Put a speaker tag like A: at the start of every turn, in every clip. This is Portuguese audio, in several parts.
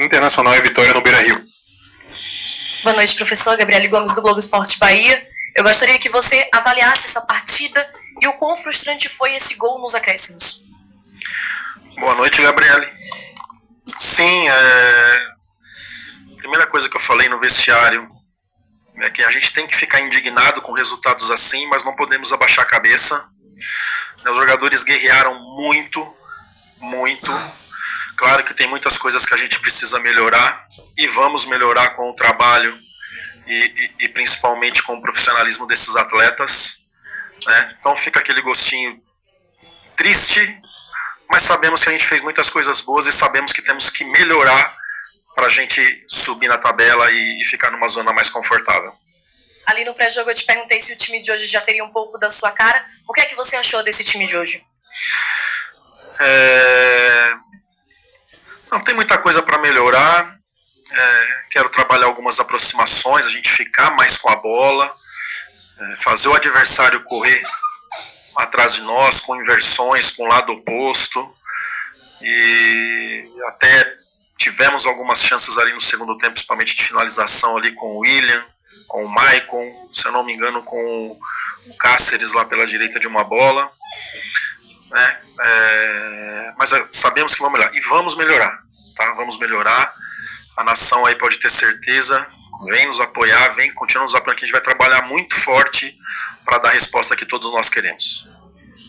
A: Internacional e Vitória no Beira-Rio.
B: Boa noite, professor Gabriele Gomes, do Globo Esporte Bahia. Eu gostaria que você avaliasse essa partida e o quão frustrante foi esse gol nos acréscimos.
C: Boa noite, Gabriele. Sim, primeira coisa que eu falei no vestiário é que a gente tem que ficar indignado com resultados assim, mas não podemos abaixar a cabeça. Os jogadores guerrearam muito. Claro que tem muitas coisas que a gente precisa melhorar e vamos melhorar com o trabalho e principalmente com o profissionalismo desses atletas, né? Então fica aquele gostinho triste, mas sabemos que a gente fez muitas coisas boas e sabemos que temos que melhorar para a gente subir na tabela e ficar numa zona mais confortável.
B: Ali no pré-jogo eu te perguntei se o time de hoje já teria um pouco da sua cara. O que é que você achou desse time de hoje?
C: Não tem muita coisa para melhorar. Quero trabalhar algumas aproximações, a gente ficar mais com a bola, fazer o adversário correr atrás de nós, com inversões, com o lado oposto. E até tivemos algumas chances ali no segundo tempo, principalmente de finalização ali com o William, com o Maicon, se eu não me engano com o Cáceres lá pela direita de uma bola. Mas sabemos que vamos melhorar e vamos melhorar, tá? Vamos melhorar. A nação aí pode ter certeza, vem nos apoiar, continua nos apoiando, que a gente vai trabalhar muito forte para dar a resposta que todos nós queremos.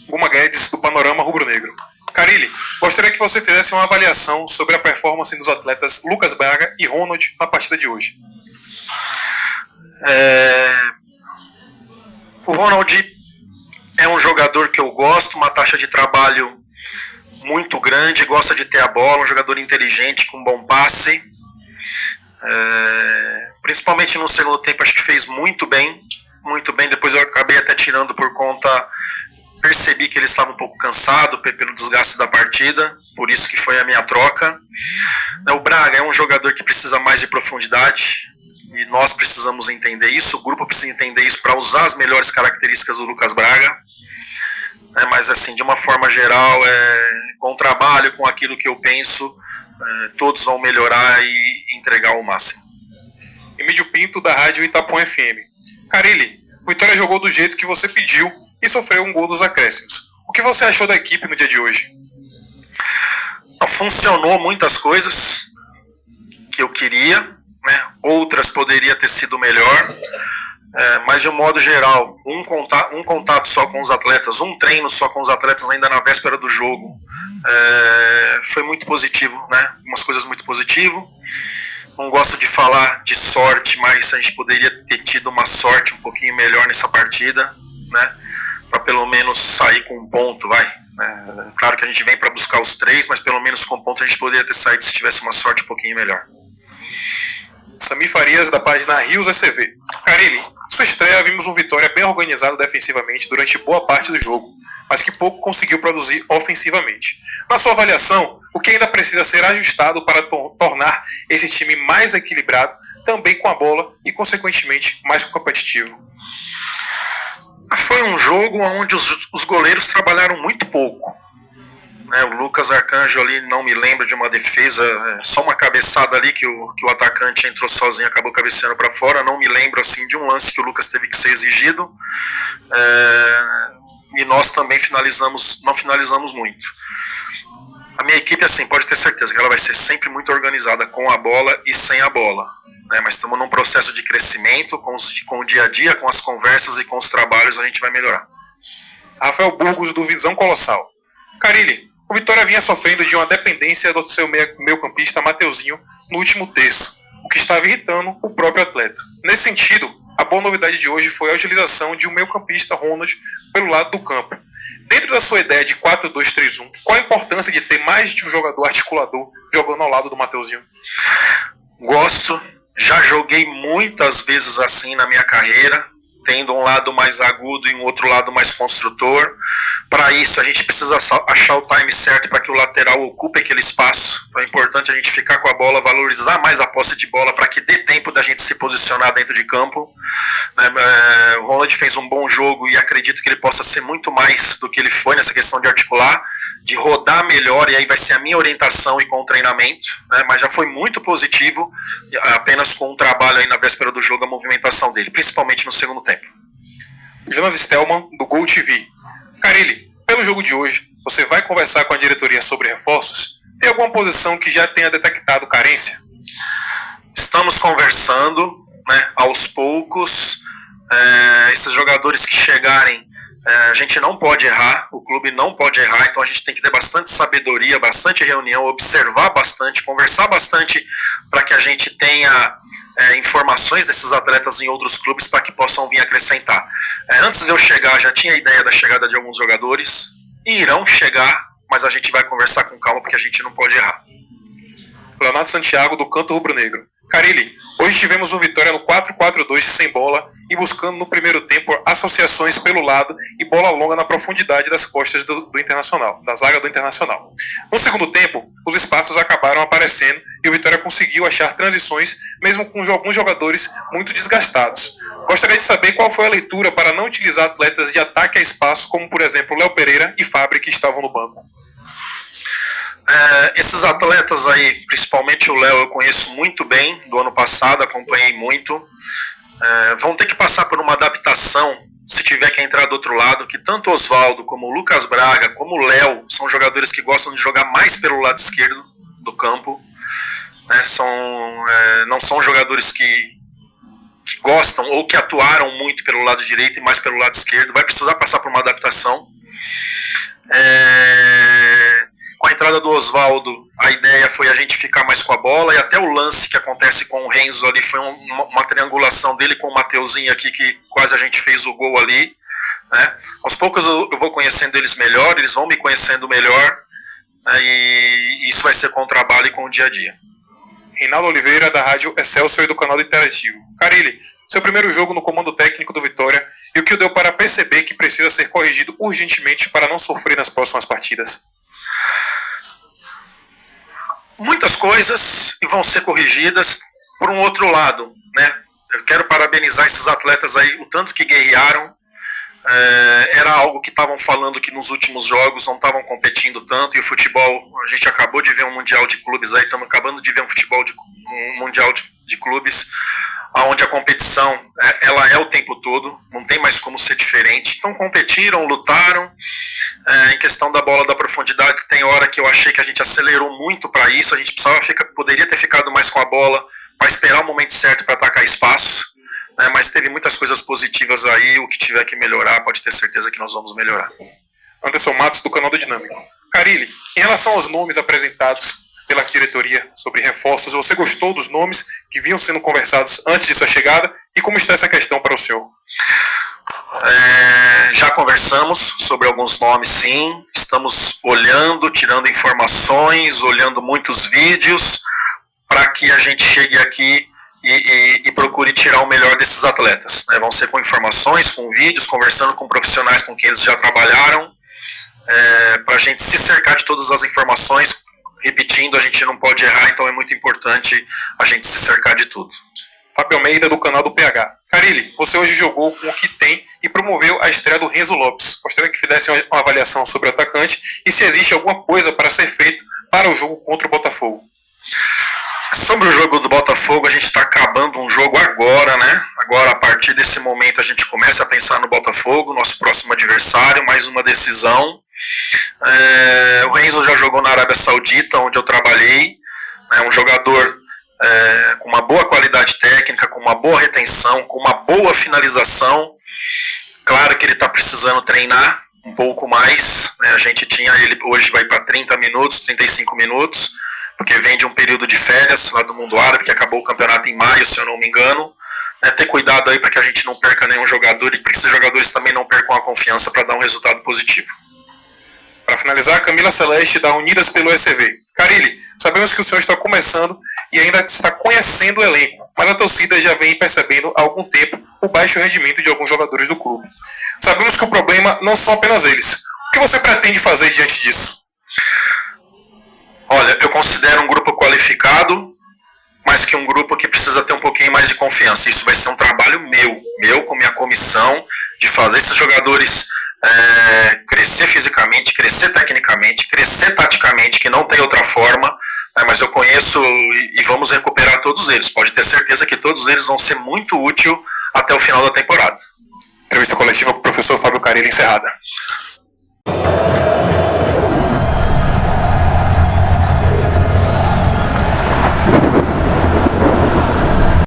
A: Guma Guedes, do Panorama Rubro-Negro. Carilli, gostaria que você fizesse uma avaliação sobre a performance dos atletas Lucas Braga e Ronald na partida de hoje.
C: O Ronald é um jogador que eu gosto, uma taxa de trabalho muito grande, gosta de ter a bola, um jogador inteligente, com bom passe. Principalmente no segundo tempo, acho que fez muito bem. Depois eu acabei até tirando por conta, percebi que ele estava um pouco cansado pelo desgaste da partida, por isso que foi a minha troca. O Braga é um jogador que precisa mais de profundidade, e nós precisamos entender isso, o grupo precisa entender isso para usar as melhores características do Lucas Braga. Mas assim, de uma forma geral, com o trabalho, com aquilo que eu penso, todos vão melhorar e entregar o máximo.
A: Emílio Pinto, da Rádio Itapuã FM. Carilli, o Vitória jogou do jeito que você pediu e sofreu um gol dos acréscimos. O que você achou da equipe no dia de hoje?
C: Funcionou muitas coisas que eu queria, né? Outras poderia ter sido melhor, mas de um modo geral, um contato só com os atletas, um treino só com os atletas ainda na véspera do jogo, foi muito positivo, né? Umas coisas muito positivas. Não gosto de falar de sorte, mas a gente poderia ter tido uma sorte um pouquinho melhor nessa partida, né? Para pelo menos sair com um ponto, claro que a gente vem para buscar os 3, mas pelo menos com um ponto a gente poderia ter saído se tivesse uma sorte um pouquinho melhor.
A: Sami Farias, da página Rios SV. Carilli, sua estreia vimos um Vitória bem organizado defensivamente durante boa parte do jogo, mas que pouco conseguiu produzir ofensivamente. Na sua avaliação, o que ainda precisa ser ajustado para tornar esse time mais equilibrado, também com a bola e, consequentemente, mais competitivo?
C: Foi um jogo onde os goleiros trabalharam muito pouco. O Lucas Arcanjo ali, não me lembro de uma defesa, só uma cabeçada ali que o atacante entrou sozinho, acabou cabeceando para fora. Não me lembro assim de um lance que o Lucas teve que ser exigido. E nós também não finalizamos muito. A minha equipe, assim, pode ter certeza que ela vai ser sempre muito organizada com a bola e sem a bola, né? Mas estamos num processo de crescimento, com o dia a dia, com as conversas e com os trabalhos a gente vai melhorar.
A: Rafael Burgos, do Visão Colossal. Carilli, o Vitória vinha sofrendo de uma dependência do seu meio-campista Mateuzinho no último terço, o que estava irritando o próprio atleta. Nesse sentido, a boa novidade de hoje foi a utilização de um meio-campista Ronald pelo lado do campo. Dentro da sua ideia de 4-2-3-1, qual a importância de ter mais de um jogador articulador jogando ao lado do Mateuzinho?
C: Gosto, já joguei muitas vezes assim na minha carreira, tendo um lado mais agudo e um outro lado mais construtor. Para isso a gente precisa achar o time certo para que o lateral ocupe aquele espaço. Então é importante a gente ficar com a bola, valorizar mais a posse de bola para que dê tempo da gente se posicionar dentro de campo. O Ronald fez um bom jogo e acredito que ele possa ser muito mais do que ele foi nessa questão de articular. de rodar melhor, e aí vai ser a minha orientação e com o treinamento, né? Mas já foi muito positivo, apenas com o trabalho aí na véspera do jogo, a movimentação dele, principalmente no segundo tempo.
A: Jonas Stelman, do Gol TV. Carille, pelo jogo de hoje, você vai conversar com a diretoria sobre reforços? Tem alguma posição que já tenha detectado carência?
C: Estamos conversando, né, aos poucos. Esses jogadores que chegarem, a gente não pode errar, o clube não pode errar, então a gente tem que ter bastante sabedoria, bastante reunião, observar bastante, conversar bastante para que a gente tenha informações desses atletas em outros clubes para que possam vir acrescentar. Antes de eu chegar, já tinha a ideia da chegada de alguns jogadores, e irão chegar, mas a gente vai conversar com calma porque a gente não pode errar.
A: Leonardo Santiago, do Canto Rubro Negro. Carille, hoje tivemos uma vitória no 4-4-2 sem bola e buscando no primeiro tempo associações pelo lado e bola longa na profundidade das costas do Internacional, da zaga do Internacional. No segundo tempo, os espaços acabaram aparecendo e o Vitória conseguiu achar transições, mesmo com alguns jogadores muito desgastados. Gostaria de saber qual foi a leitura para não utilizar atletas de ataque a espaço, como por exemplo Léo Pereira e Fábio, que estavam no banco.
C: Esses atletas aí, principalmente o Léo, eu conheço muito bem, do ano passado, acompanhei muito. Vão ter que passar por uma adaptação, se tiver que entrar do outro lado, que tanto o Oswaldo, como o Lucas Braga, como o Léo, são jogadores que gostam de jogar mais pelo lado esquerdo do campo. Não são jogadores que gostam ou que atuaram muito pelo lado direito e mais pelo lado esquerdo. Vai precisar passar por uma adaptação. Com a entrada do Oswaldo, a ideia foi a gente ficar mais com a bola, e até o lance que acontece com o Renzo ali foi uma triangulação dele com o Mateuzinho aqui, que quase a gente fez o gol ali, né? Aos poucos eu vou conhecendo eles melhor, eles vão me conhecendo melhor, né? E isso vai ser com o trabalho e com o dia a dia.
A: Reinaldo Oliveira, da Rádio Excelsior e do canal do Interativo. Carille, seu primeiro jogo no comando técnico do Vitória, e o que deu para perceber que precisa ser corrigido urgentemente para não sofrer nas próximas partidas?
C: Muitas coisas e vão ser corrigidas. Por um outro lado, né, eu quero parabenizar esses atletas aí, o tanto que guerrearam. Era algo que estavam falando que nos últimos jogos não estavam competindo tanto, e o futebol, a gente acabou de ver um mundial de clubes aí, estamos acabando de ver um mundial de clubes, onde a competição ela é o tempo todo, não tem mais como ser diferente. Então competiram, lutaram. Em questão da bola da profundidade, tem hora que eu achei que a gente acelerou muito para isso, a gente poderia ter ficado mais com a bola para esperar o momento certo para atacar espaço, né? Mas teve muitas coisas positivas aí. O que tiver que melhorar, pode ter certeza que nós vamos melhorar.
A: Anderson Matos, do canal do Dinâmico. Carille, em relação aos nomes apresentados pela diretoria sobre reforços, você gostou dos nomes que vinham sendo conversados antes de sua chegada, e como está essa questão para o senhor?
C: Já conversamos sobre alguns nomes, sim. Estamos olhando, tirando informações, olhando muitos vídeos para que a gente chegue aqui e procure tirar o melhor desses atletas, né? Vão ser com informações, com vídeos, conversando com profissionais com quem eles já trabalharam, para a gente se cercar de todas as informações. Repetindo, a gente não pode errar, então é muito importante a gente se cercar de tudo.
A: Fábio Almeida, do canal do PH. Carille, você hoje jogou com o que tem e promoveu a estreia do Renzo Lopes. Gostaria que fizesse uma avaliação sobre o atacante e se existe alguma coisa para ser feito para o jogo contra o Botafogo.
C: Sobre o jogo do Botafogo, a gente está acabando um jogo agora, né? Agora, a partir desse momento, a gente começa a pensar no Botafogo, nosso próximo adversário, mais uma decisão. O Renzo já jogou na Arábia Saudita, onde eu trabalhei. É um jogador com uma boa qualidade técnica, com uma boa retenção, com uma boa finalização. Claro que ele está precisando treinar um pouco mais, né? A gente tinha ele, hoje vai para 30 minutos, 35 minutos, porque vem de um período de férias lá do mundo árabe, que acabou o campeonato em maio, se eu não me engano. Ter cuidado aí para que a gente não perca nenhum jogador e para que esses jogadores também não percam a confiança para dar um resultado positivo.
A: Para finalizar, Camila Celeste, da Unidas pelo ECV. Carille, sabemos que o senhor está começando e ainda está conhecendo o elenco, mas a torcida já vem percebendo há algum tempo o baixo rendimento de alguns jogadores do clube. Sabemos que o problema não são apenas eles. O que você pretende fazer diante disso?
C: Olha, eu considero um grupo qualificado, mas que um grupo que precisa ter um pouquinho mais de confiança. Isso vai ser um trabalho meu com minha comissão, de fazer esses jogadores crescer fisicamente, crescer tecnicamente, crescer taticamente, que não tem outra forma, né, mas eu conheço e vamos recuperar todos eles. Pode ter certeza que todos eles vão ser muito úteis até o final da temporada.
A: Entrevista coletiva com o professor Fábio Carilli encerrada.